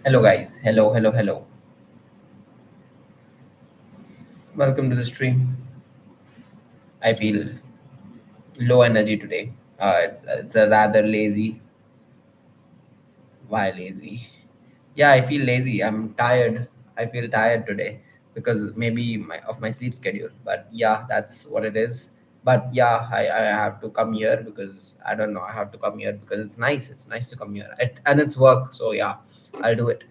Hello, guys. Hello, hello, hello. Welcome to the stream. I feel low energy today. It's a rather lazy. Why lazy? Yeah, I feel lazy. I'm tired. I feel tired today because maybe of my sleep schedule. But yeah, that's what it is. But yeah, I have to come here because I don't know. I have to come here because it's nice. It's nice to come here. And it's work. So yeah, I'll do it.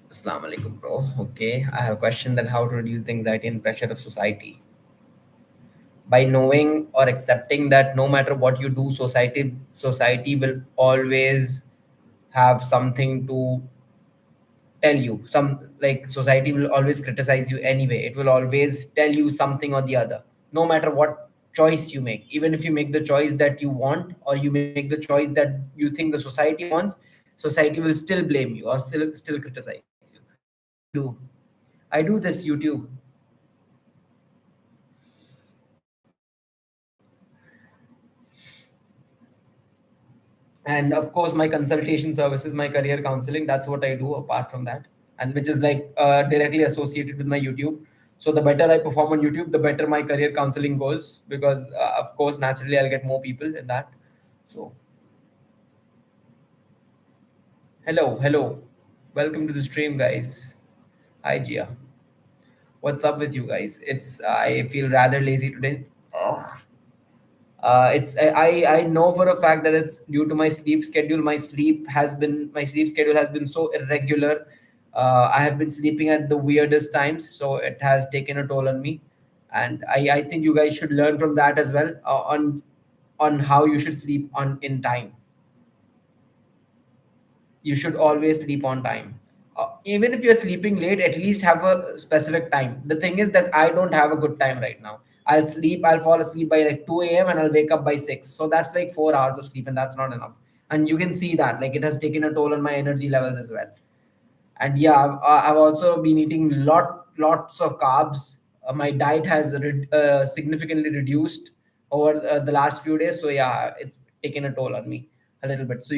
Assalamu alaikum, bro. Okay, I have a question that how to reduce the anxiety and pressure of society by knowing or accepting that no matter what you do, society will always have something to tell you. Some like society will always criticize you anyway. It will always tell you something or the other, no matter what choice you make. Even if you make the choice that you want or you make the choice that you think the society wants, society will still blame you or still criticize you. What do? I do this YouTube. And of course my consultation services, my career counseling, that's what I do apart from that, and which is like directly associated with my YouTube. So the better I perform on YouTube, the better my career counseling goes, because of course naturally I'll get more people in that. So hello, welcome to the stream, guys. Hi Gia, what's up with you guys? It's I feel rather lazy today. Ugh. It's I know for a fact that it's due to my sleep schedule. My sleep schedule has been so irregular. I have been sleeping at the weirdest times, so it has taken a toll on me. And I think you guys should learn from that as well, on how you should sleep on in time. You should always sleep on time. Even if you're sleeping late, at least have a specific time. The thing is that I don't have a good time right now. I'll fall asleep by like 2 a.m. and I'll wake up by 6. So that's like 4 hours of sleep, and that's not enough. And you can see that, like, it has taken a toll on my energy levels as well. And yeah, I've also been eating lots of carbs. My diet has significantly reduced over the last few days. So yeah, it's taken a toll on me a little bit. So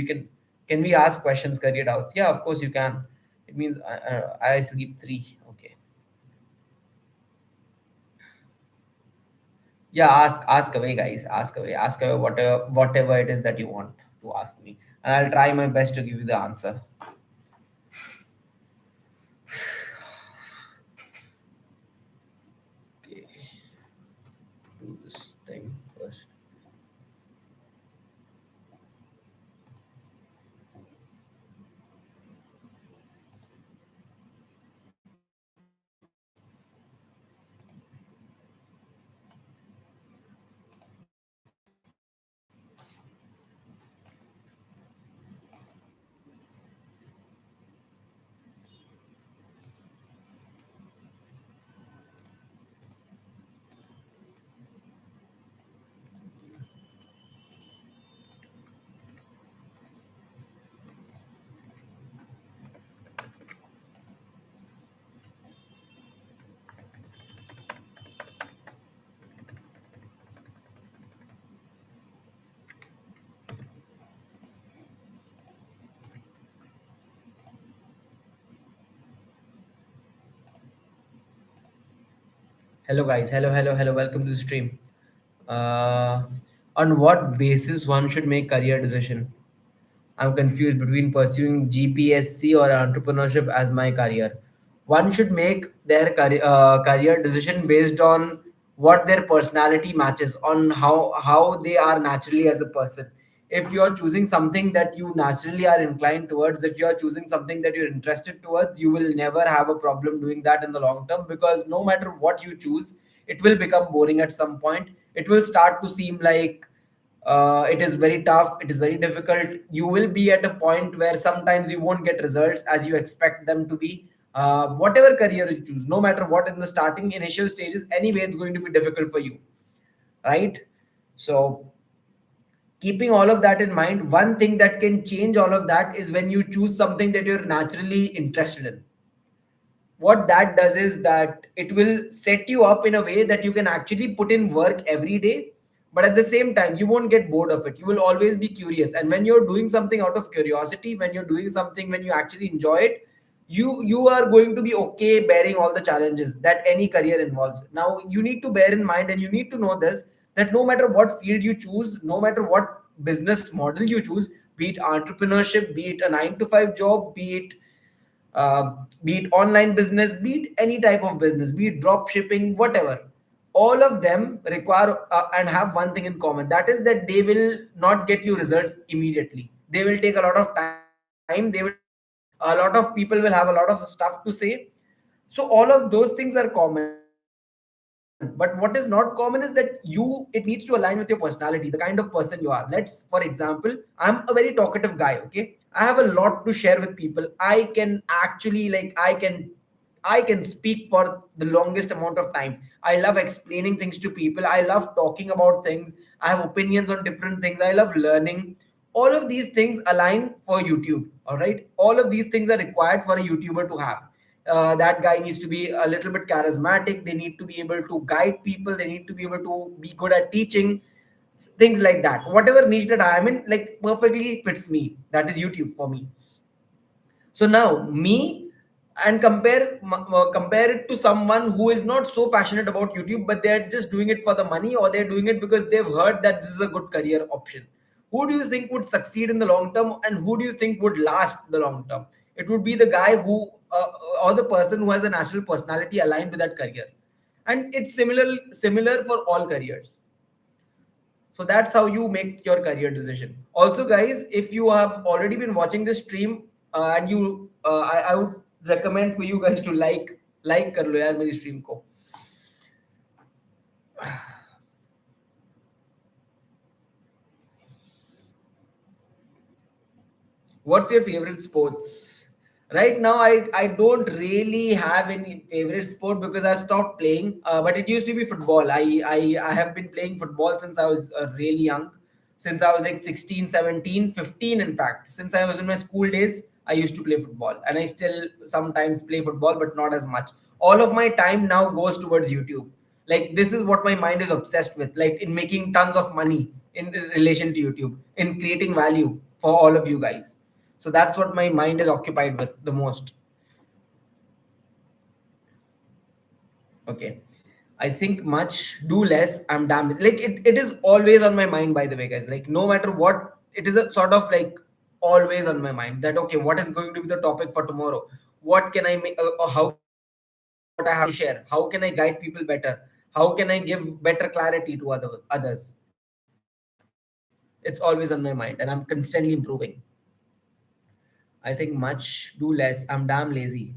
can we ask questions, career doubts? Yeah, of course you can. It means I sleep 3. Okay. Yeah, ask away, guys. Ask away whatever it is that you want to ask me, and I'll try my best to give you the answer. Okay, do this thing first. Hello, guys. Hello. Welcome to the stream. Uh, on what basis one should make career decision? I'm confused between pursuing GPSC or entrepreneurship as my career. One should make their career decision based on what their personality matches, on how they are naturally as a person. If you're choosing something that you naturally are inclined towards, if you're choosing something that you're interested towards, you will never have a problem doing that in the long term, because no matter what you choose, it will become boring at some point. It will start to seem like it is very tough, it is very difficult. You will be at a point where sometimes you won't get results as you expect them to be. Whatever career you choose, no matter what, in the starting initial stages anyway, it's going to be difficult for you, right? So keeping all of that in mind, one thing that can change all of that is when you choose something that you're naturally interested in. What that does is that it will set you up in a way that you can actually put in work every day, but at the same time you won't get bored of it. You will always be curious, and when you're doing something out of curiosity, when you're doing something when you actually enjoy it, you are going to be okay bearing all the challenges that any career involves. Now you need to bear in mind, and you need to know this, that no matter what field you choose, no matter what business model you choose, be it entrepreneurship, be it a 9 to 5 job, be it online business, be it any type of business, be it drop shipping, whatever, all of them require and have one thing in common, that is that they will not get you results immediately. They will take a lot of time, they will take a lot of people will have a lot of stuff to say. So all of those things are common, but what is not common is that it needs to align with your personality, the kind of person you are. Let's, for example, I'm a very talkative guy, okay? I have a lot to share with people. I can speak for the longest amount of time. I love explaining things to people. I love talking about things. I have opinions on different things. I love learning. All of these things align for YouTube. All right. All of these things are required for a YouTuber to have. That guy needs to be a little bit charismatic. They need to be able to guide people. They need to be able to be good at teaching, things like that. Whatever niche that I am in, like perfectly fits me. That is YouTube for me. So now me, and compare it to someone who is not so passionate about YouTube, but they're just doing it for the money, or they're doing it because they've heard that this is a good career option. Who do you think would succeed in the long term, and who do you think would last the long term? It would be the guy who, or the person who has a natural personality aligned to that career. And it's similar for all careers. So that's how you make your career decision. Also guys, if you have already been watching this stream, and I would recommend for you guys to like कर लो यार मेरी stream को. What's your favorite sports? Right now, I don't really have any favorite sport because I stopped playing. But it used to be football. I have been playing football since I was really young. Since I was like 16, 17, 15, in fact. Since I was in my school days, I used to play football. And I still sometimes play football, but not as much. All of my time now goes towards YouTube. Like, this is what my mind is obsessed with. Like, in making tons of money in relation to YouTube, in creating value for all of you guys. So that's what my mind is occupied with the most. Okay. I think much, do less, I'm damn busy. Like, it is always on my mind, by the way, guys. Like, no matter what, it is a sort of like always on my mind that, okay, what is going to be the topic for tomorrow? What can I make? Or how can I explain what I have to share? How can I guide people better? How can I give better clarity to others? It's always on my mind, and I'm constantly improving. I think much, do less, I'm damn lazy.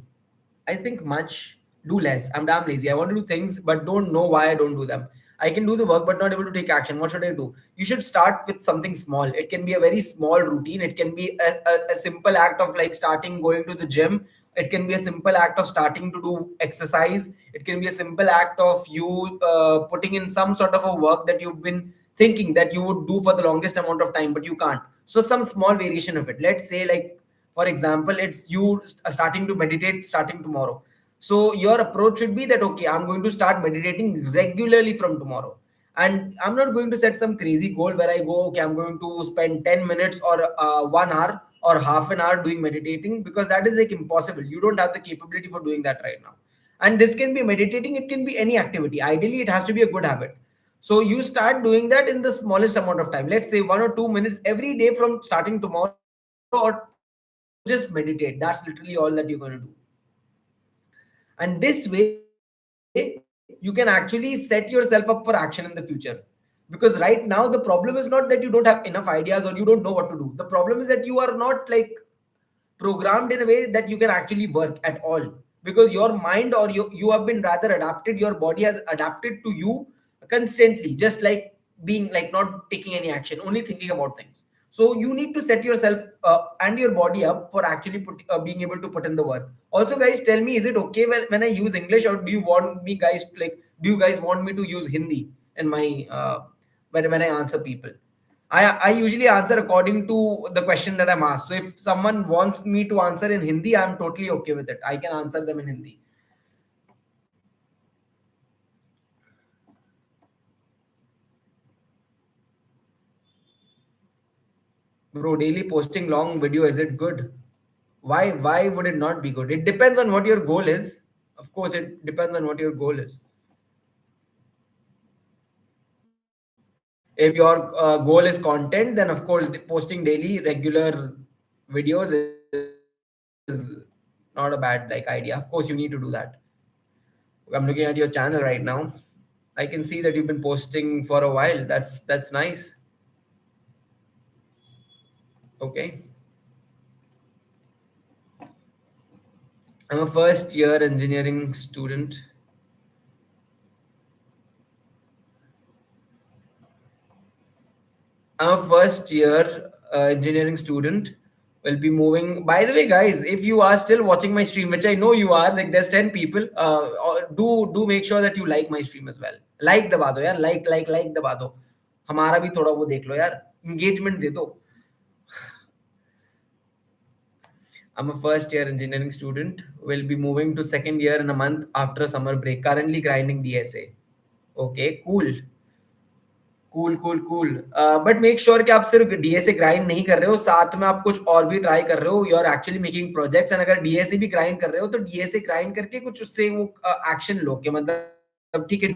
I think much, do less. I'm damn lazy. I want to do things but don't know why I don't do them. I can do the work but not able to take action. What should I do? You should start with something small. It can be a very small routine. It can be a simple act of like starting going to the gym. It can be a simple act of starting to do exercise. It can be a simple act of you putting in some sort of a work that you've been thinking that you would do for the longest amount of time, but you can't. So some small variation of it. Let's say, like, for example, it's you starting to meditate starting tomorrow. So your approach should be that, okay, I'm going to start meditating regularly from tomorrow. And I'm not going to set some crazy goal where I go, okay, I'm going to spend 10 minutes or 1 hour or half an hour doing meditating, because that is like impossible. You don't have the capability for doing that right now. And this can be meditating, it can be any activity. Ideally, it has to be a good habit. So you start doing that in the smallest amount of time. Let's say 1 or 2 minutes every day from starting tomorrow, or just meditate. That's literally all that you're going to do. And this way, you can actually set yourself up for action in the future. Because right now, the problem is not that you don't have enough ideas or you don't know what to do. The problem is that you are not like programmed in a way that you can actually work at all, because your mind, or you have been rather adapted, your body has adapted to you constantly, just like being like not taking any action, only thinking about things. So you need to set yourself and your body up for actually being able to put in the work. Also guys, tell me, is it okay when I use English, or do you want me guys to, like, do you guys want me to use Hindi in my when I answer people? I usually answer according to the question that I'm asked. So if someone wants me to answer in Hindi, I'm totally okay with it. I can answer them in Hindi. Bro, daily posting long video, is it good? Why would it not be good? It depends on what your goal is. Of course, it depends on what your goal is. If your goal is content, then of course posting daily regular videos is not a bad like idea. Of course, you need to do that. I'm looking at your channel right now. I can see that you've been posting for a while. That's nice. Okay. I'm a first year engineering student. I'm a first year engineering student. Will be moving. By the way, guys, if you are still watching my stream, which I know you are, like there's 10 people. Do make sure that you like my stream as well. Like दबा दो यार, like दबा दो. हमारा भी थोड़ा वो देख लो यार. Engagement दे दो. I'm a first year engineering student. Will be moving to second year in a month after a summer break. Currently grinding DSA. Okay, cool. Cool but make sure कि आप सिर्फ डीएसए ग्राइंड नहीं कर रहे हो, साथ में आप कुछ और भी ट्राई कर रहे हो. You are actually making projects. And अगर डीएसए भी ग्राइंड कर रहे हो तो डीएसए ग्राइंड करके कुछ उससे वो एक्शन लो कि मतलब ठीक है,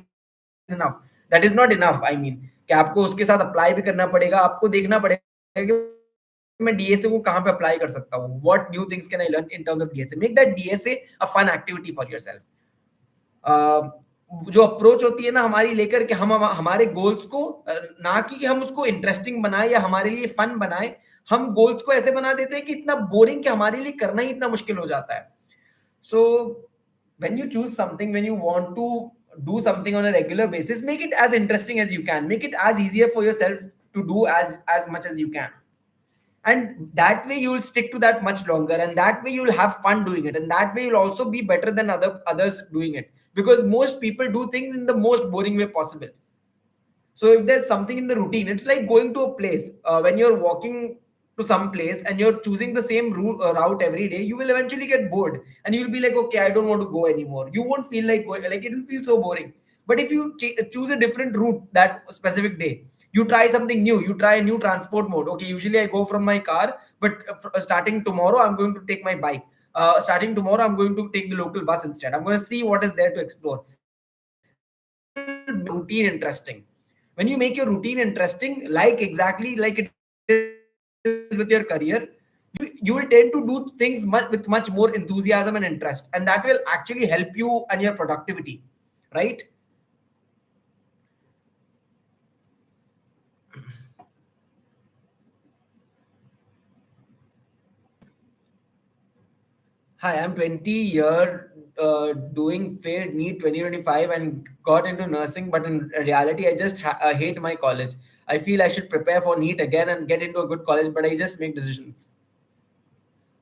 enough. That is not enough. I mean कि आपको उसके साथ अप्लाई भी करना पड़ेगा. आपको देखना पड़ेगा कि मैं डीएसए को कहाँ पे अप्लाई कर सकता हूँ. What new things can I learn in terms of DSA. Make that DSA a fun activity for yourself. जो अप्रोच होती है ना हमारी लेकर के हम हमारे गोल्स को ना कि हम उसको इंटरेस्टिंग बनाए या हमारे लिए फन बनाए. हम गोल्स को ऐसे बना देते हैं कि इतना बोरिंग कि हमारे लिए करना ही इतना मुश्किल हो जाता है. सो when you choose something, when you want to do something on a regular basis, make it as interesting as you can, make it as easier for yourself to do as much as you can. And that way you will stick to that much longer, and that way you'll have fun doing it, and that way you'll also be better than others doing it, because most people do things in the most boring way possible. So if there's something in the routine, it's like going to a place. When you're walking to some place and you're choosing the same route every day, you will eventually get bored and you'll be like, okay, I don't want to go anymore. You won't feel like going, like it will feel so boring. But if you choose a different route that specific day, you try something new, you try a new transport mode. Okay, usually I go from my car, but starting tomorrow, I'm going to take my bike. Starting tomorrow, I'm going to take the local bus instead. I'm going to see what is there to explore. That will make routine interesting. When you make your routine interesting, like exactly like it is with your career, you will tend to do things with much more enthusiasm and interest, and that will actually help you and your productivity, right? Hi, I'm 20 year doing failed NEET 2025 and got into nursing, but in reality, I just hate my college. I feel I should prepare for NEET again and get into a good college, but I just make decisions.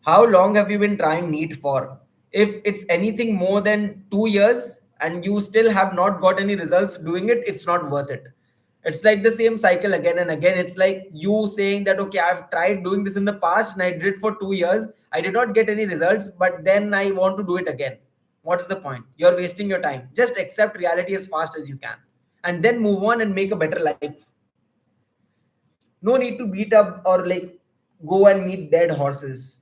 How long have you been trying NEET for? If it's anything more than 2 years and you still have not got any results doing it, it's not worth it. It's like the same cycle again and again. It's like you saying that, okay, I've tried doing this in the past and I did it for 2 years. I did not get any results, but then I want to do it again. What's the point? You're wasting your time. Just accept reality as fast as you can and then move on and make a better life. No need to beat up or like go and meet dead horses.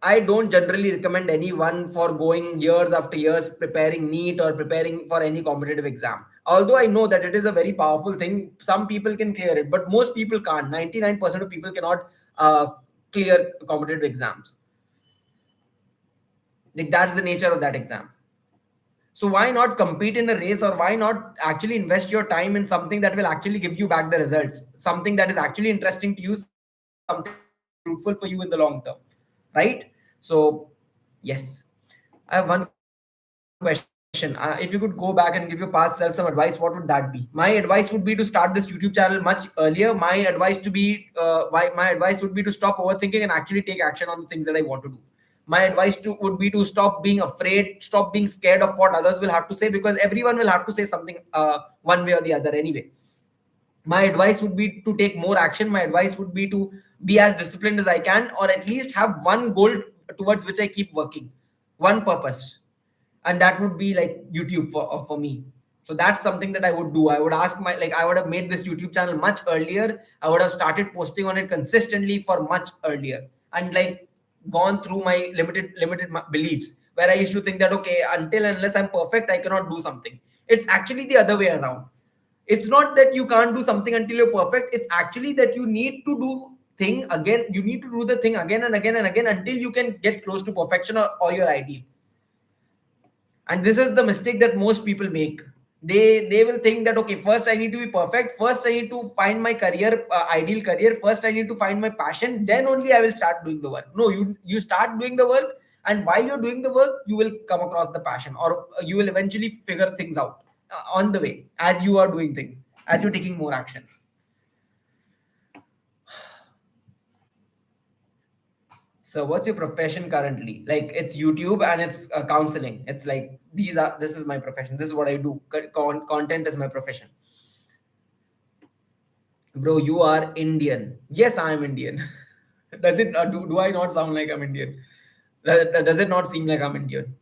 I don't generally recommend anyone for going years after years preparing NEET or preparing for any competitive exam. Although I know that it is a very powerful thing, some people can clear it, but most people can't. 99% of people cannot clear competitive exams. Like that's the nature of that exam. So why not compete in a race, or why not actually invest your time in something that will actually give you back the results, something that is actually interesting to you, something that is fruitful for you in the long term, right? So yes, I have one question. If you could go back and give your past self some advice, what would that be? My advice would be to start this YouTube channel much earlier. My advice would be to stop overthinking and actually take action on the things that I want to do. My advice would be to stop being afraid, stop being scared of what others will have to say, because everyone will have to say something one way or the other anyway. My advice would be to take more action. My advice would be to be as disciplined as I can, or at least have one goal towards which I keep working, one purpose, and that would be like YouTube for me. So that's something that I would do. I would ask my, like, I would have made this YouTube channel much earlier. I would have started posting on it consistently for much earlier, and like gone through my limited beliefs where I used to think that okay, until unless I'm perfect, I cannot do something. It's actually the other way around. It's not that you can't do something until you're perfect. It's actually that you need to do thing again. You need to do the thing again and again and again until you can get close to perfection, or your ideal. And this is the mistake that most people make. They will think that okay, first I need to be perfect, first I need to find my career, ideal career, first I need to find my passion, then only I will start doing the work. No, you start doing the work, and while you're doing the work you will come across the passion, or you will eventually figure things out on the way, as you are doing things, as you're taking more action. So what's your profession currently? Like it's YouTube and it's counseling. It's like this is my profession. This is what I do. Content is my profession. Bro, you are Indian. Yes, I am Indian. Does it do I not sound like I'm Indian? Does it not seem like I'm Indian?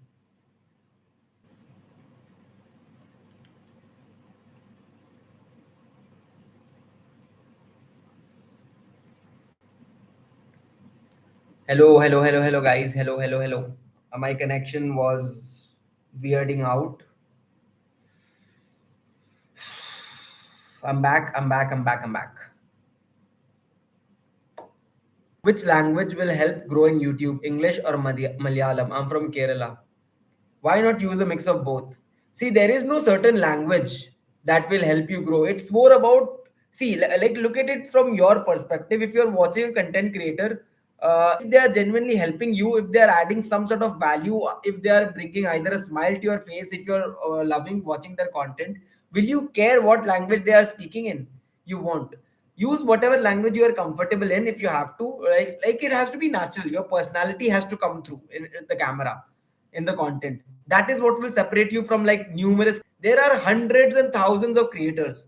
Hello, hello, hello, hello, guys. Hello, hello, hello. My connection was weirding out. I'm back. I'm back. I'm back. I'm back. Which language will help grow in YouTube? English or Malayalam? I'm from Kerala. Why not use a mix of both? See, there is no certain language that will help you grow. It's more about, see, like look at it from your perspective. If you're watching a content creator, if they are genuinely helping you, if they are adding some sort of value, if they are bringing either a smile to your face, if you're loving watching their content, will you care what language they are speaking in? You won't. Use whatever language you are comfortable in. If you have to, like it has to be natural. Your personality has to come through in the camera, in the content. That is what will separate you from like numerous. There are hundreds and thousands of creators.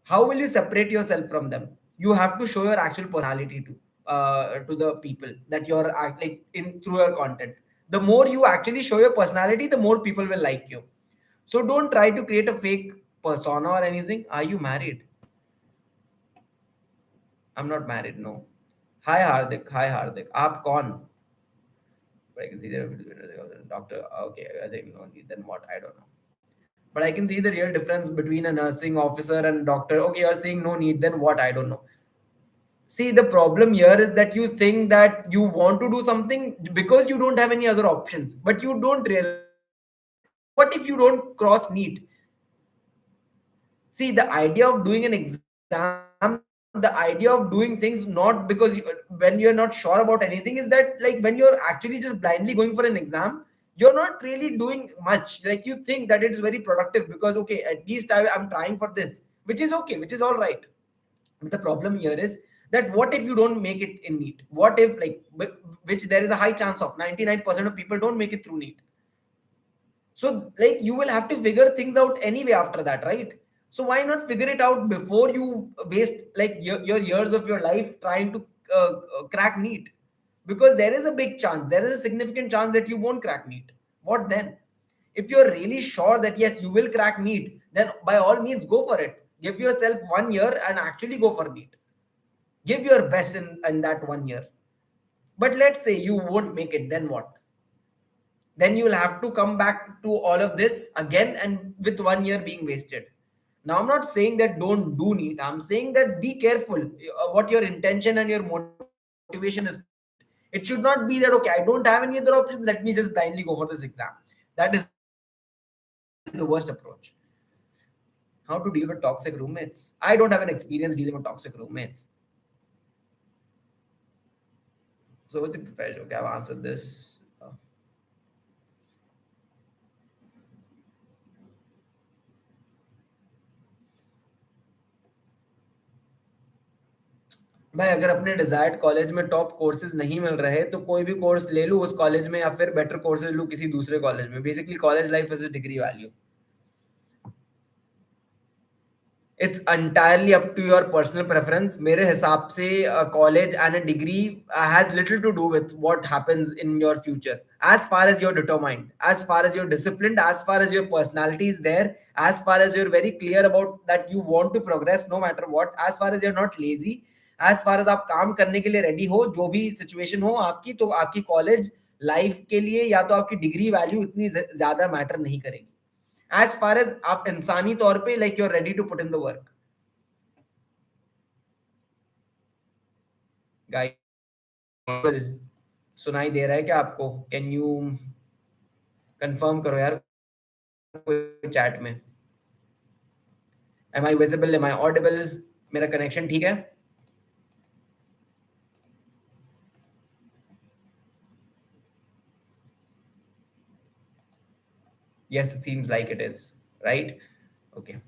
How will you separate yourself from them? You have to show your actual personality to the people that you're like in through your content. The more you actually show your personality, the more people will like you. So don't try to create a fake persona or anything. Are you married? I'm not married, no. Hi Hardik. Hi Hardik. Aap kaun? But I can see there doctor. Okay, I think no need. Then what? I don't know. But I can see the real difference between a nursing officer and doctor. Okay, you're saying no need. Then what? I don't know. See, the problem here is that you think that you want to do something because you don't have any other options, but you don't realize. What if you don't cross NEET? See, the idea of doing an exam, the idea of doing things not because when you're not sure about anything, is that like when you're actually just blindly going for an exam, you're not really doing much. Like you think that it's very productive because okay, at least I'm trying for this, which is okay, which is all right. But the problem here is that what if you don't make it in NEET? What if like which there is a high chance of 99% of people don't make it through NEET. So like you will have to figure things out anyway after that, right? So why not figure it out before you waste like your years of your life trying to crack NEET? Because there is a big chance, there is a significant chance that you won't crack NEET. What then? If you're really sure that yes, you will crack NEET, then by all means go for it. Give yourself 1 year and actually go for NEET. Give your best in that 1 year. But let's say you won't make it, then what? Then you will have to come back to all of this again, and with 1 year being wasted. Now I'm not saying that don't do NEET. I'm saying that be careful what your intention and your motivation is. It should not be that okay, I don't have any other options, let me just blindly go for this exam. That is the worst approach. How to deal with toxic roommates? I don't have an experience dealing with toxic roommates. So what's the profession? Okay, I've answered this. भाई अगर अपने desired college में top courses नहीं मिल रहे तो कोई भी course ले लूँ उस कॉलेज में, या फिर बेटर कोर्सेज लूँ किसी दूसरे कॉलेज में. Basically college life is a degree value. It's entirely up to your personal preference. मेरे हिसाब से college and a degree has little to do with what happens in your future. As far as you're determined, as far as you're disciplined, as far as your personality is there, as far as you're very clear about that you want to progress no matter what, as far as you're not lazy, as far as आप काम करने के लिए ready हो, जो भी situation हो आपकी, तो आपकी college life के लिए या तो आपकी degree value इतनी ज़्यादा matter नहीं करेगी. As far as आप इंसानी तौर पे like you're ready to put in the work. Guys, सुनाई दे रहा है क्या आपको? Can you confirm करो यार कोई chat में. Am I visible? Am I audible? मेरा connection ठीक है? Yes, it seems like it is. Right? Okay.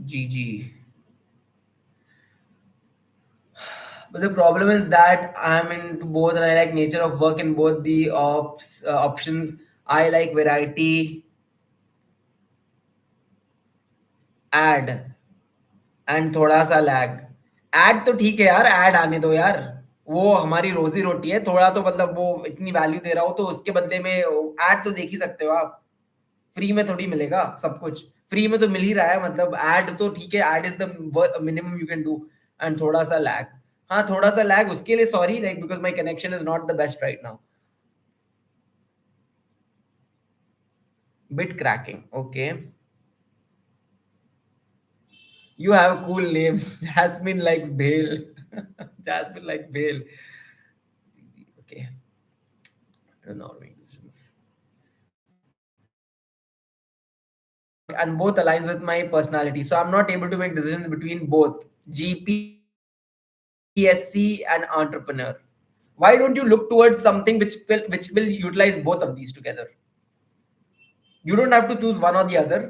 GG. But the problem is that I'm into both and I like nature of work in both the options. I like variety, ad, and थोड़ा सा lag. Add तो ठीक है यार, add आने दो यार, वो हमारी रोजी रोटी है. थोड़ा तो मतलब वो इतनी वैल्यू दे रहा हो तो उसके बदले में एड तो देख ही सकते हो आप. फ्री में थोड़ी मिलेगा सब कुछ, फ्री में तो मिल ही रहा है. मतलब एड तो ठीक है, add is the minimum you can do. And थोड़ा सा लैग, हाँ थोड़ा सा लैग, उसके लिए sorry, like because my connection is not the best right now. Bit cracking, okay. You have a cool name. Jasmine likes Bale. Jasmine likes Bale. Okay. I don't know how to make decisions. And both aligns with my personality. So I'm not able to make decisions between both GPSC and entrepreneur. Why don't you look towards something which will utilize both of these together? You don't have to choose one or the other.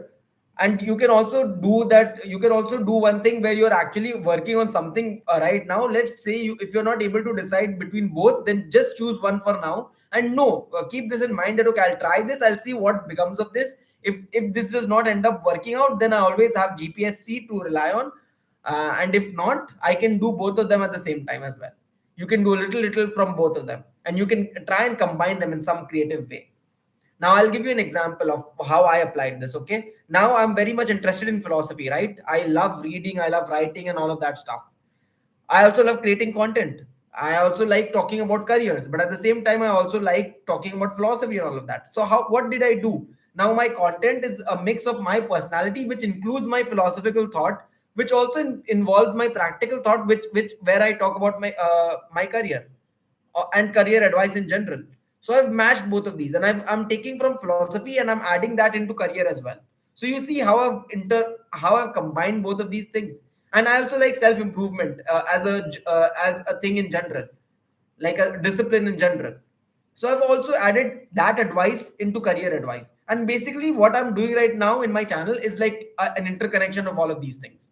And you can also do that. You can also do one thing where you're actually working on something right now. Let's say if you're not able to decide between both, then just choose one for now. And no, keep this in mind that okay, I'll try this, I'll see what becomes of this. If this does not end up working out, then I always have GPSC to rely on. And if not, I can do both of them at the same time as well. You can do a little from both of them, and you can try and combine them in some creative way. Now I'll give you an example of how I applied this. Okay, now I'm very much interested in philosophy, right? I love reading, I love writing and all of that stuff. I also love creating content. I also like talking about careers, but at the same time I also like talking about philosophy and all of that. So what did I do? Now my content is a mix of my personality, which includes my philosophical thought, which also involves my practical thought, which where I talk about my career and career advice in general. So I've matched both of these, and I'm taking from philosophy and I'm adding that into career as well. So you see how how I've combined both of these things. And I also like self improvement as a thing in general, like a discipline in general. So I've also added that advice into career advice. And basically what I'm doing right now in my channel is like an interconnection of all of these things.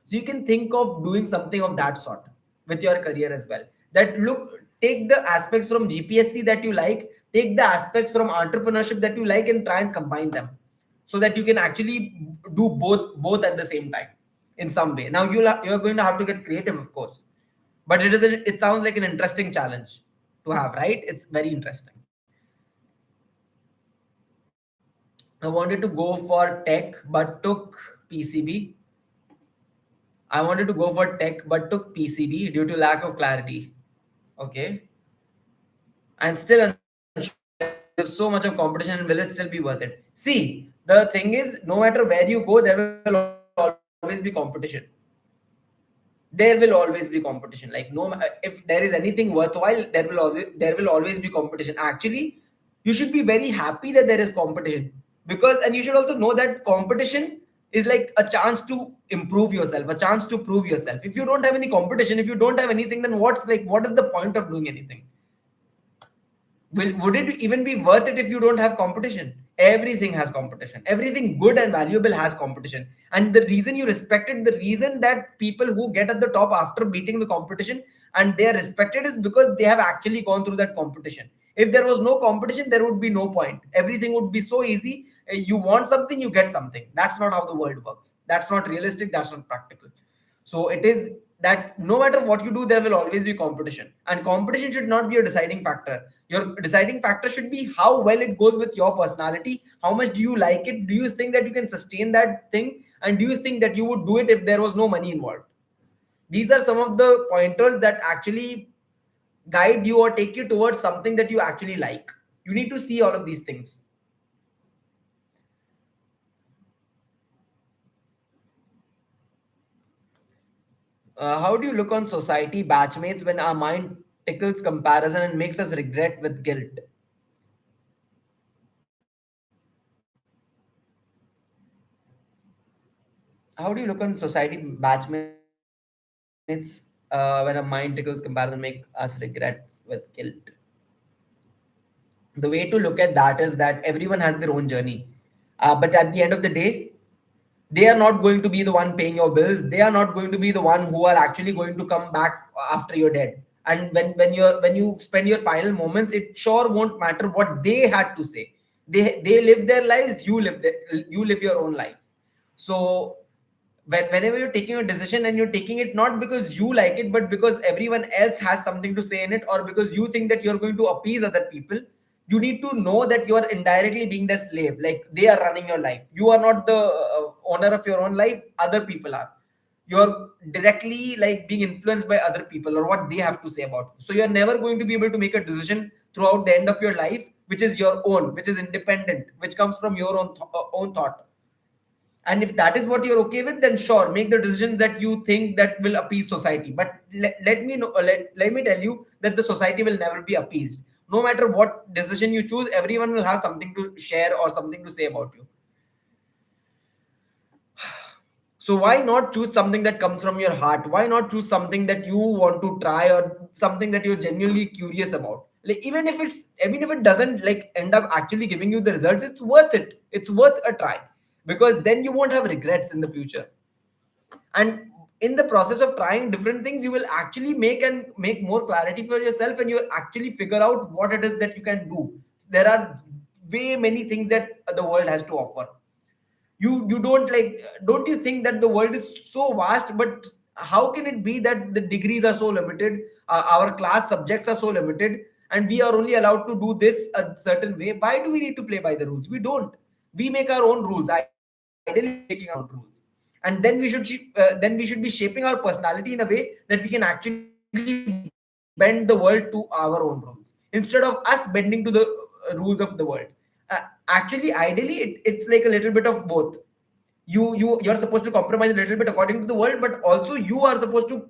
So you can think of doing something of that sort with your career as well. That look, take the aspects from GPSC that you like, take the aspects from entrepreneurship that you like, and try and combine them so that you can actually do both at the same time in some way. Now you're going to have to get creative, of course, but it sounds like an interesting challenge to have, right? It's very interesting. I wanted to go for tech but took PCB. I wanted to go for tech but took PCB due to lack of clarity. Okay. And still there's so much of competition, and will it still be worth it? See, the thing is, no matter where you go, there will always be competition. There will always be competition. Like no, if there is anything worthwhile, there will always be competition. Actually, you should be very happy that there is competition, because and you should also know that competition is like a chance to improve yourself, a chance to prove yourself. If you don't have any competition, if you don't have anything, then what is the point of doing anything? Would it even be worth it if you don't have competition? Everything has competition. Everything good and valuable has competition. And the reason you respect it, the reason that people who get at the top after beating the competition and they are respected, is because they have actually gone through that competition. If there was no competition, there would be no point. Everything would be so easy. You want something, you get something. That's not how the world works. That's not realistic. That's not practical. So it is that no matter what you do, there will always be competition. And competition should not be a deciding factor. Your deciding factor should be how well it goes with your personality. How much do you like it? Do you think that you can sustain that thing? And do you think that you would do it if there was no money involved? These are some of the pointers that actually guide you or take you towards something that you actually like. You need to see all of these things. How do you look on society batchmates when our mind tickles comparison and makes us regret with guilt? How do you look on society batchmates when our mind tickles comparison and make us regret with guilt? The way to look at that is that everyone has their own journey. But at the end of the day, they are not going to be the one paying your bills. They are not going to be the one who are actually going to come back after you're dead. And when you spend your final moments, it sure won't matter what they had to say. They live their lives, you live your own life. So whenever you're taking a decision and you're taking it not because you like it, but because everyone else has something to say in it, or because you think that you're going to appease other people, you need to know that you are indirectly being their slave. Like, they are running your life. You are not the owner of your own life. Other people are. You're directly like being influenced by other people or what they have to say about you. So you're never going to be able to make a decision throughout the end of your life which is your own, which is independent, which comes from your own thought. And if that is what you're okay with, then sure, make the decisions that you think that will appease society. But let me know, let me tell you that the society will never be appeased. No matter what decision you choose, everyone will have something to share or something to say about you. So why not choose something that comes from your heart? Why not choose something that you want to try or something that you're genuinely curious about? Like, even if it doesn't like end up actually giving you the results, it's worth it. It's worth a try, because then you won't have regrets in the future. And in the process of trying different things, you will actually make more clarity for yourself, and you'll actually figure out what it is that you can do. There are way many things that the world has to offer. You don't you think that the world is so vast, but how can it be that the degrees are so limited, our class subjects are so limited, and we are only allowed to do this a certain way? Why do we need to play by the rules? We don't. We make our own rules. Ideally, we should be making our own rules. And then we should be shaping our personality in a way that we can actually bend the world to our own rules instead of us bending to the rules of the world. Actually, ideally, it's like a little bit of both. You're supposed to compromise a little bit according to the world, but also you are supposed to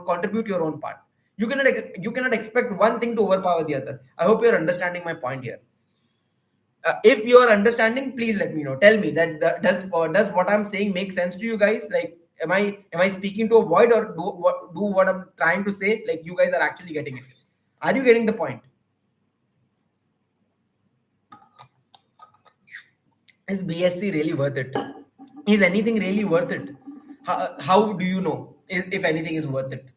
contribute your own part. You cannot expect one thing to overpower the other. I hope you're understanding my point here. If you are understanding, please let me know. Tell me that does what I'm saying make sense to you guys? Like, am I speaking to a void, or do what I'm trying to say, like, you guys are actually getting it? Are you getting the point? Is BSc really worth it? Is anything really worth it? How do you know if anything is worth it?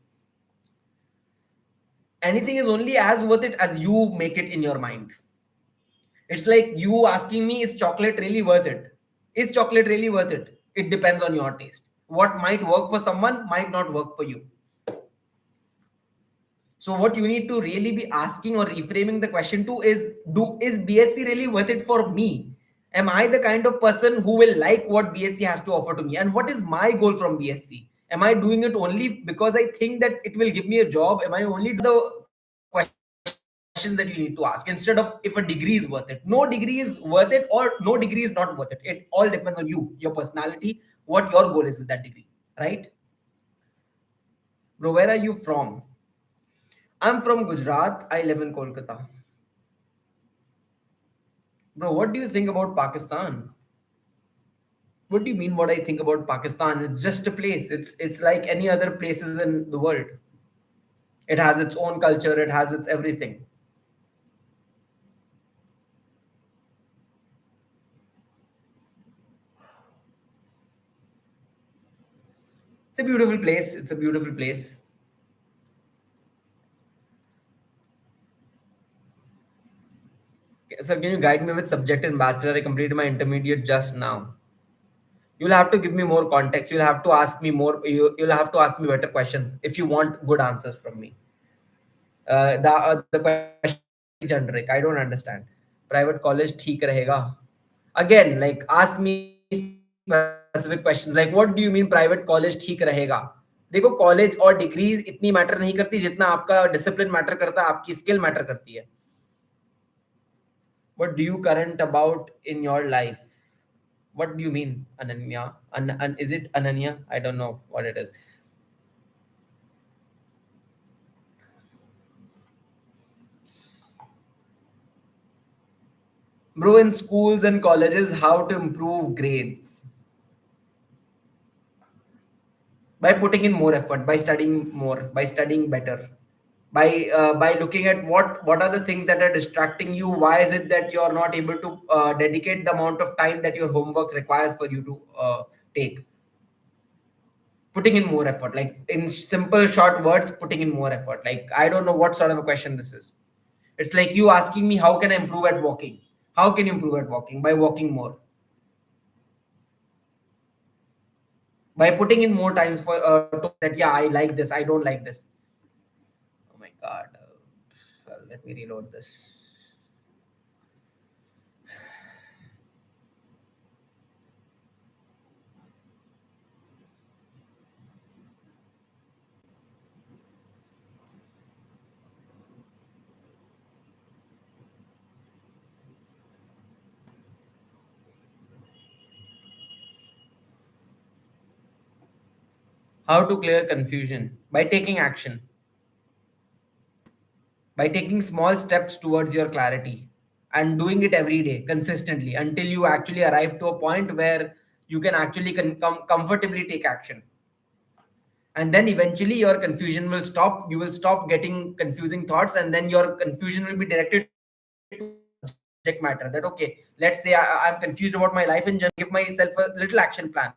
Anything is only as worth it as you make it in your mind. It's like you asking me, is chocolate really worth it? Is chocolate really worth it? It depends on your taste. What might work for someone might not work for you. So what you need to really be asking or reframing the question to is BSc really worth it for me? Am I the kind of person who will like what BSc has to offer to me? And what is my goal from BSc? Am I doing it only because I think that it will give me a job? Am I only the questions that you need to ask instead of if a degree is worth it? No degree is worth it, or no degree is not worth it. It all depends on you, your personality, what your goal is with that degree, right? Bro, where are you from? I'm from Gujarat. I live in Kolkata. Bro, what do you think about Pakistan? What do you mean what I think about Pakistan? It's just a place. It's like any other places in the world. It has its own culture, it has its everything. It's a beautiful place. It's a beautiful place. So can you guide me with subject in bachelor? I completed my intermediate just now. You'll have to give me more context. You'll have to ask me more. You'll have to ask me better questions if you want good answers from me. The question is generic. I don't understand. Private college ठीक रहेगा. Again, like ask me specific questions. Like what do you mean private college ठीक रहेगा? देखो college और degree इतनी matter नहीं करती जितना आपका डिसिप्लिन मैटर करता है, आपकी स्किल मैटर करती है. What do you current about in your life? What do you mean, Ananya? Is it Ananya? I don't know what it is. Bro, in schools and colleges, how to improve grades? By putting in more effort, by studying more, by studying better, by looking at what are the things that are distracting you. Why is it that you're not able to dedicate the amount of time that your homework requires for you to take? Putting in more effort, like in simple short words, putting in more effort. Like I don't know what sort of a question this is. It's like you asking me how can I improve at walking. How can you improve at walking? By walking more, by putting in more times for that. Yeah, I like this, I don't like this. Oh my god. Well, let me reload this. How to clear confusion? By taking action, by taking small steps towards your clarity and doing it every day consistently until you actually arrive to a point where you can actually comfortably take action. And then eventually your confusion will stop. You will stop getting confusing thoughts, and then your confusion will be directed to subject matter. That okay, let's say I'm confused about my life in general. Give myself a little action plan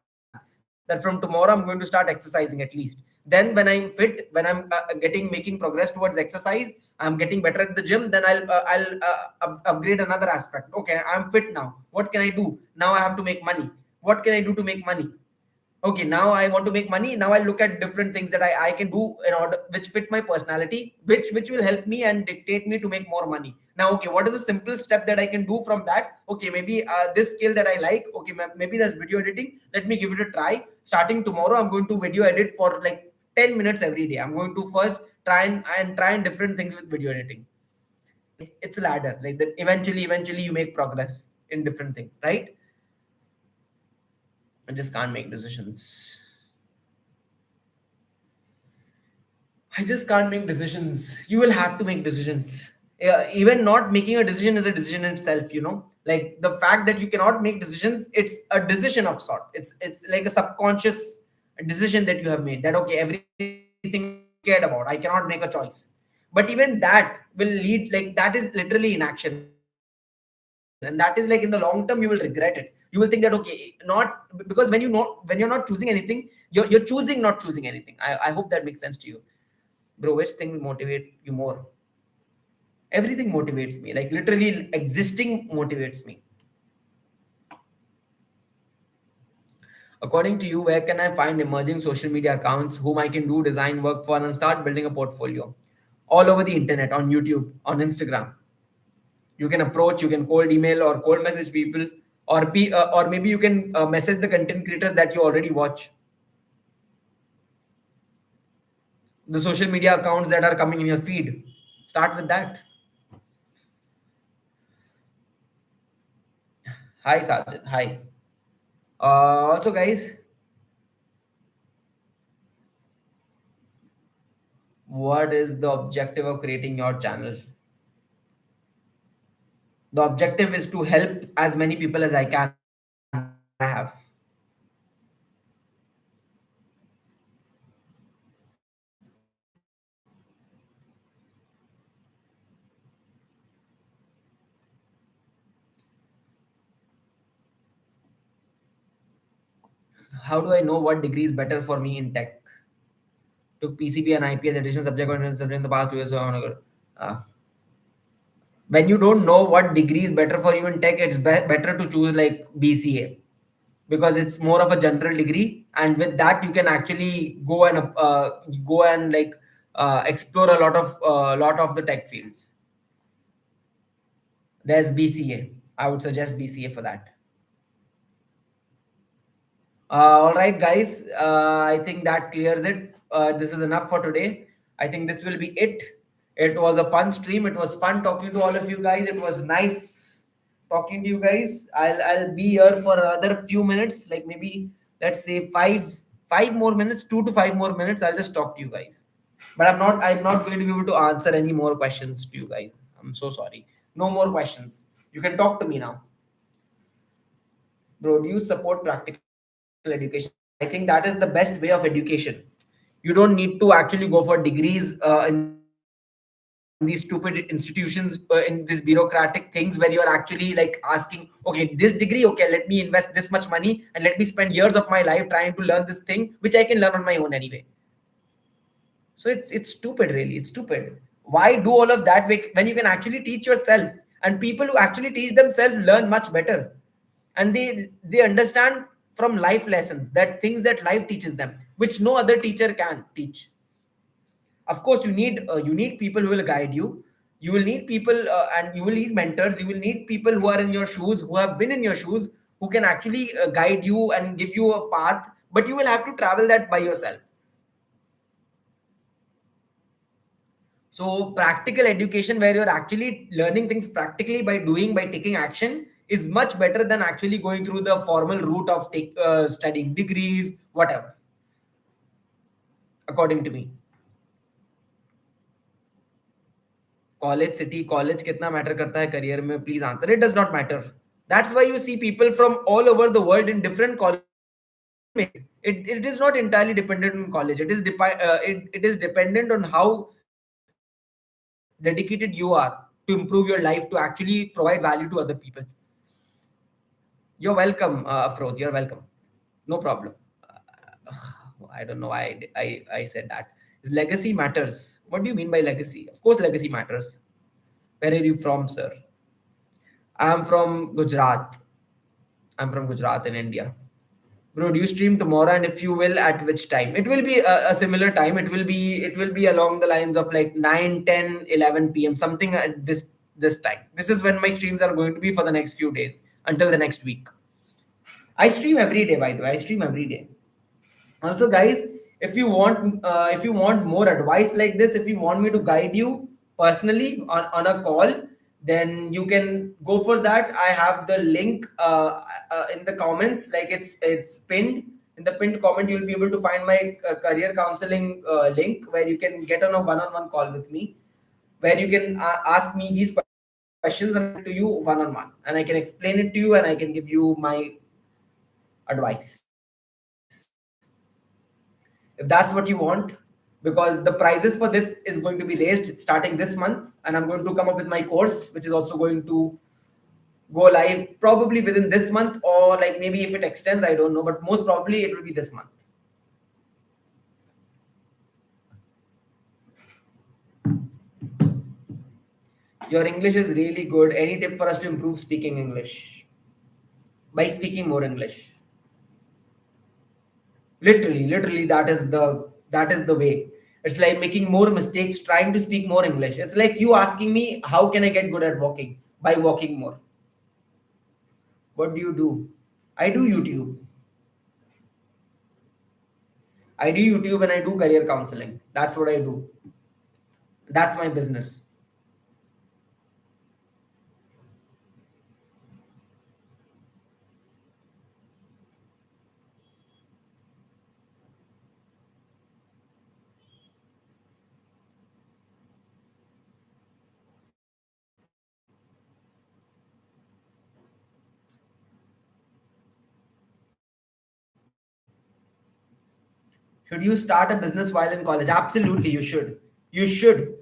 that from tomorrow I'm going to start exercising at least. Then when I'm fit, when I'm making progress towards exercise, I'm getting better at the gym, then I'll upgrade another aspect. Okay, I'm fit now, what can I do now? I have to make money. What can I do to make money? Okay, now I want to make money. Now I look at different things that I can do in order which fit my personality, which will help me and dictate me to make more money. Now, okay, what is the simple step that I can do from that? Okay, maybe this skill that I like. Okay, maybe that's video editing. Let me give it a try. Starting tomorrow, I'm going to video edit for like 10 minutes every day. I'm going to first try and different things with video editing. It's a ladder. Like that, eventually, you make progress in different things, right? I just can't make decisions. I just can't make decisions. You will have to make decisions. Yeah, even not making a decision is a decision in itself, you know. Like the fact that you cannot make decisions, it's a decision of sort. It's like a subconscious decision that you have made. That okay, everything cared about, I cannot make a choice. But even that will lead, like that is literally inaction. And that is like in the long term you will regret it. You will think that okay, not because when when you're not choosing anything, you're choosing not choosing anything. I hope that makes sense to you. Bro, which things motivate you more? Everything motivates me. Like literally existing motivates me. According to you, where can I find emerging social media accounts whom I can do design work for and start building a portfolio? All over the internet, on YouTube, on Instagram. You can approach, you can cold email or cold message people, or maybe you can message the content creators that you already watch. The social media accounts that are coming in your feed. Start with that. Hi, Sajid. Hi. Also, guys, what is the objective of creating your channel? The objective is to help as many people as I can. I have. How do I know what degree is better for me in tech? Took PCB and IPS additional subject in the past 2 years. So I want to go. When you don't know what degree is better for you in tech, it's better to choose like BCA, because it's more of a general degree, and with that you can actually go and like explore a lot of the tech fields. There's BCA. I would suggest BCA for that. All right, guys. I think that clears it. This is enough for today. I think this will be it. It was a fun stream. It was fun talking to all of you guys. It was nice talking to you guys. I'll be here for another few minutes, like maybe let's say five more minutes, 2 to 5 more minutes. I'll just talk to you guys. But I'm not going to be able to answer any more questions to you guys. I'm so sorry. No more questions. You can talk to me now. Bro, do you support practical education? I think that is the best way of education. You don't need to actually go for degrees in these stupid institutions, in these bureaucratic things where you're actually like asking, okay, this degree, okay, let me invest this much money and let me spend years of my life trying to learn this thing, which I can learn on my own anyway. So it's stupid, really. It's stupid. Why do all of that when you can actually teach yourself? And people who actually teach themselves learn much better, and they understand from life lessons, that things that life teaches them, which no other teacher can teach. Of course, you need people who will guide you. You will need people, and you will need mentors. You will need people who are in your shoes, who have been in your shoes, who can actually guide you and give you a path, but you will have to travel that by yourself. So practical education, where you're actually learning things practically by doing, by taking action, is much better than actually going through the formal route of studying degrees, whatever. According to me, college city, college kitna matter karta hai career mein? Please answer. It does not matter. That's why you see people from all over the world in different colleges make it. It is not entirely dependent on college. It is dependent on how dedicated you are to improve your life, to actually provide value to other people. You're welcome, Afroz. You're welcome. No problem. I don't know why I said that. Legacy matters. What do you mean by legacy? Of course, legacy matters. Where are you from, sir? I'm from Gujarat. I'm from Gujarat in India. Bro, do you stream tomorrow? And if you will, at which time? It will be a similar time. It will be along the lines of like 9, 10, 11 p.m. Something at this time. This is when my streams are going to be for the next few days until the next week. I stream every day, by the way. I stream every day. Also, guys, if you want more advice like this, if you want me to guide you personally on a call, then you can go for that. I have the link in the comments, like it's pinned. In the pinned comment, you'll be able to find my career counseling link, where you can get on a one-on-one call with me, where you can ask me these questions and to you one-on-one, and I can explain it to you, and I can give you my advice, if that's what you want. Because the prizes for this is going to be raised starting this month, and I'm going to come up with my course, which is also going to go live probably within this month, or like maybe if it extends, I don't know, but most probably it will be this month. Your English is really good. Any tip for us to improve speaking English? By speaking more English. Literally, that is the way. It's like making more mistakes, trying to speak more English. It's like you asking me, how can I get good at walking? By walking more. What do you do? I do youtube i do youtube and I do career counseling. That's what I do. That's my business. Should you start a business while in college? Absolutely, you should. You should.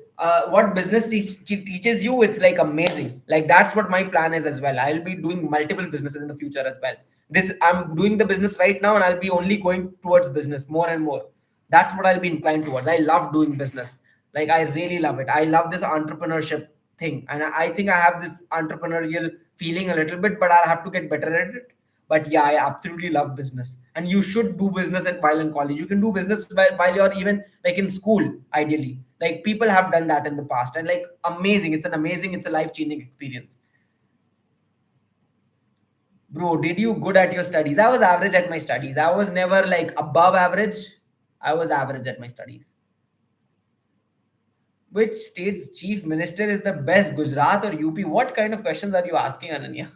What business teaches you, it's like amazing. Like that's what my plan is as well. I'll be doing multiple businesses in the future as well. This I'm doing the business right now, and I'll be only going towards business more and more. That's what I'll be inclined towards. I love doing business. Like I really love it. I love this entrepreneurship thing, and I think I have this entrepreneurial feeling a little bit, but I'll have to get better at it. But yeah, I absolutely love business, and you should do business while in college. You can do business while you're even like in school, ideally. Like people have done that in the past, and like amazing. It's a life changing experience. Bro, did you good at your studies? I was average at my studies. I was never like above average. I was average at my studies. Which state's chief minister is the best, Gujarat or UP? What kind of questions are you asking, Ananya?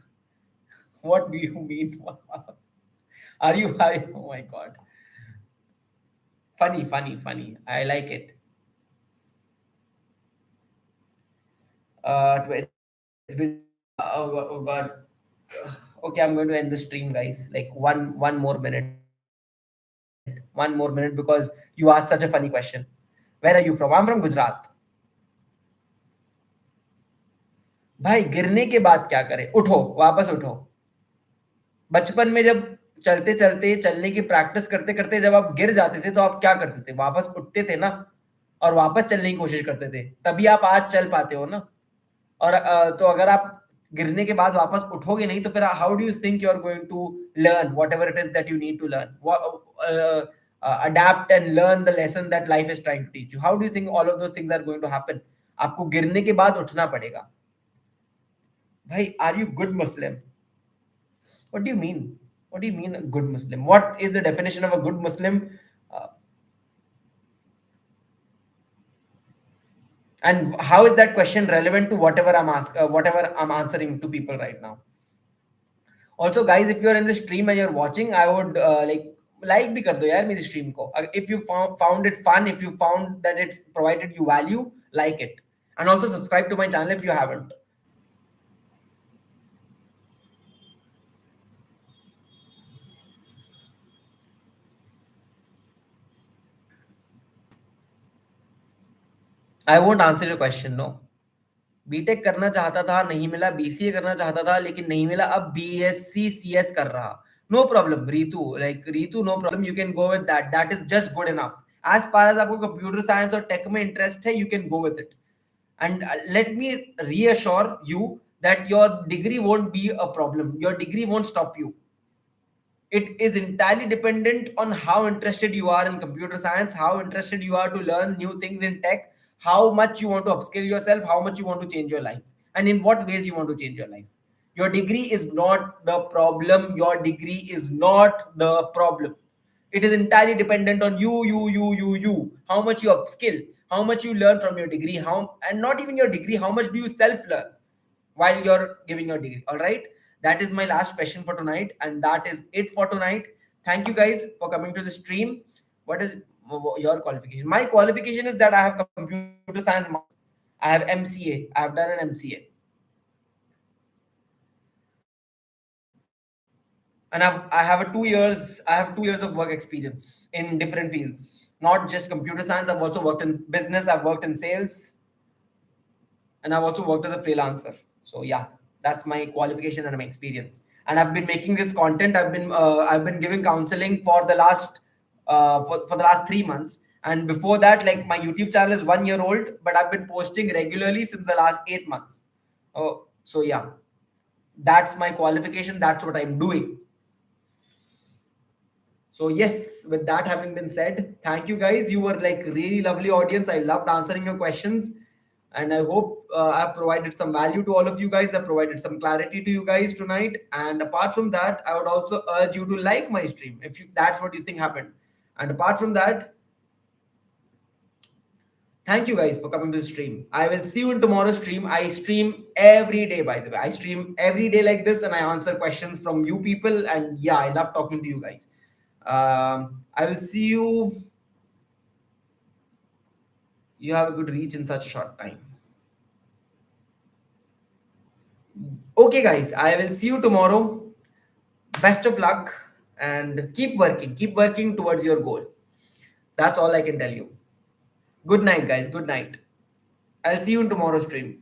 What do you mean? Are you? Oh my god. Funny, funny, funny. I like it. It's been. Oh god. Okay, I'm going to end the stream, guys. Like one more minute. One more minute because you asked such a funny question. Where are you from? I'm from Gujarat. भाई गिरने के बाद क्या करें? उठो, वापस उठो। बचपन में जब चलते चलते चलने की प्रैक्टिस करते करते जब आप गिर जाते थे तो आप क्या करते थे? वापस उठते थे ना, और वापस चलने की कोशिश करते थे, तभी आप आज चल पाते हो ना। और तो अगर आप गिरने के बाद वापस उठोगे नहीं तो फिर how do you think you are going to learn whatever it is that you need to learn, adapt and learn the lesson that life is trying to teach you? How do you think all of those things are going to happen? आपको गिरने के बाद उठना पड़ेगा। भाई are you good Muslim? What do you mean? What do you mean a good Muslim? What is the definition of a good Muslim? Uh, and how is that question relevant to whatever I'm answering to people right now? Also, guys, if you're in the stream and you're watching, I would like भी कर दो यार मेरी stream को. If you found it fun, if you found that it's provided you value, like it, and also subscribe to my channel if you haven't. I won't answer your question. No. BTech करना चाहता था, नहीं मिला। BCA करना चाहता था लेकिन नहीं मिला, अब बीएससी सीएस कर रहा। No problem Ritu, Ritu, no problem, you can go with that, that is just good enough. As far as आपको कंप्यूटर साइंस और टेक में इंटरेस्ट है, you can go with it. And let me reassure you that your degree won't be a problem, your degree won't stop you. It is entirely dependent on how interested you are in computer science, how interested you are to learn new things in tech, how much you want to upskill yourself, how much you want to change your life, and in what ways you want to change your life. Your degree is not the problem. Your degree is not the problem. It is entirely dependent on you. How much you upskill, how much you learn from your degree, and not even your degree, how much do you self learn while you're giving your degree. All right, that is my last question for tonight, and that is it for tonight. Thank you guys for coming to the stream. What is your qualification? My qualification is that I have computer science, I have MCA, I have done an MCA, and I have a 2 years, I have 2 years of work experience in different fields, not just computer science. I've also worked in business, I've worked in sales, and I've also worked as a freelancer. So yeah, that's my qualification and my experience. And I've been making this content. I've been giving counseling for the last for the last 3 months. And before that, like my YouTube channel is 1 year old, but I've been posting regularly since the last 8 months. Oh, so yeah, that's my qualification. That's what I'm doing. So yes, with that having been said, thank you guys. You were like really lovely audience. I loved answering your questions, and I hope I've provided some value to all of you guys. I've provided some clarity to you guys tonight. And apart from that, I would also urge you to like my stream if that's what you think happened. And apart from that, thank you guys for coming to the stream. I will see you in tomorrow's stream. I stream every day, by the way. I stream every day like this, and I answer questions from you people. And yeah, I love talking to you guys. I will see you. You have a good reach in such a short time. Okay, guys, I will see you tomorrow. Best of luck and keep working towards your goal. That's all I can tell you. Good night, guys. Good night. I'll see you in tomorrow's stream.